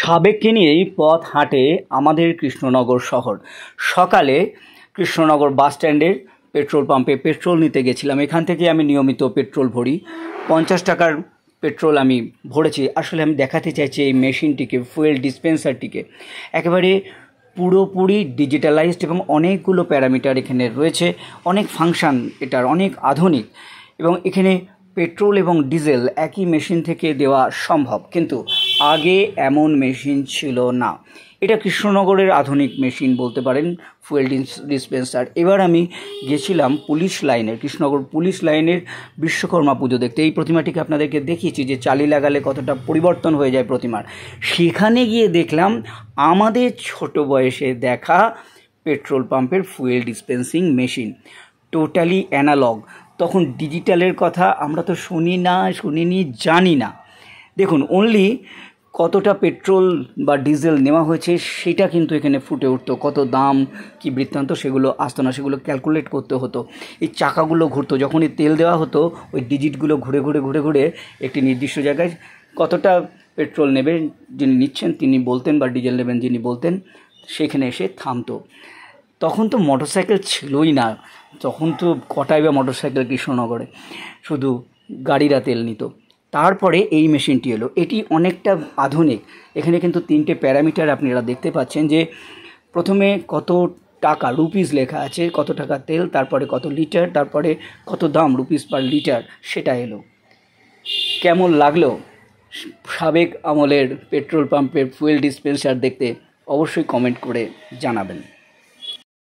সাবেককে নিয়েই পথ হাঁটে আমাদের কৃষ্ণনগর শহর। সকালে কৃষ্ণনগর বাস স্ট্যান্ডের পেট্রোল পাম্পে পেট্রোল নিতে গেছিলাম। এখান থেকে আমি নিয়মিত পেট্রোল ভরি। 50 টাকার পেট্রোল আমি ভরেছি। আসলে আমি দেখাতে চাইছি এই মেশিনটিকে, ফুয়েল ডিসপেন্সারটিকে একেবারে পুরোপুরি ডিজিটালাইজড এবং অনেকগুলো প্যারামিটার এখানে রয়েছে, অনেক ফাংশান এটার, অনেক আধুনিক। এবং এখানে পেট্রোল এবং ডিজেল একই মেশিন থেকে দেওয়া সম্ভব, কিন্তু আগে এমন মেশিন ছিল না। এটা কৃষ্ণনগরের আধুনিক মেশিন বলতে পারেন, ফুয়েল ডিসপেন্সার। এবার আমি গেছিলাম পুলিশ লাইনের, কৃষ্ণনগর পুলিশ লাইনের বিশ্বকর্মা পুজো দেখতে। এই প্রতিমাটিকে আপনাদেরকে দেখিয়েছি যে চালি লাগালে কতটা পরিবর্তন হয়ে যায় প্রতিমার। সেখানে গিয়ে দেখলাম আমাদের ছোট বয়সে দেখা পেট্রোল পাম্পের fuel dispensing machine, totally analog. তখন ডিজিটালের কথা আমরা তো শুনিনি, জানি না। দেখুন, অনলি কতটা পেট্রোল বা ডিজেল নেওয়া হয়েছে সেটা কিন্তু এখানে ফুটে উঠতো। কত দাম, কি বৃত্তান্ত, সেগুলো আসতো না, সেগুলো ক্যালকুলেট করতে হতো। এই চাকাগুলো ঘুরতো, যখনই তেল দেওয়া হতো ওই ডিজিটগুলো ঘুরে ঘুরে একটি নির্দিষ্ট জায়গায় কতটা পেট্রোল নেবে যিনি নিচ্ছেন তিনি বলতেন, বা ডিজেল নেবেন যিনি বলতেন, সেখানে এসে থামতো। তখন তো মোটরসাইকেল ছিলই না, তখন তো কটাই বা মোটরসাইকেল কৃষ্ণনগরে, শুধু গাড়িরা তেল নিত। তারপরে এই মেশিনটি এলো, এটি অনেকটা আধুনিক। এখানে কিন্তু 3টে প্যারামিটার আপনারা দেখতে পাচ্ছেন, যে প্রথমে কত টাকা, রুপিস লেখা আছে, কত টাকা তেল, তারপরে কত লিটার, তারপরে কত দাম রুপিস পার লিটার, সেটা এলো। কেমন লাগলো সাবেক আমলের পেট্রোল পাম্পের ফুয়েল ডিসপেন্সার দেখতে? অবশ্যই কমেন্ট করে জানাবেন।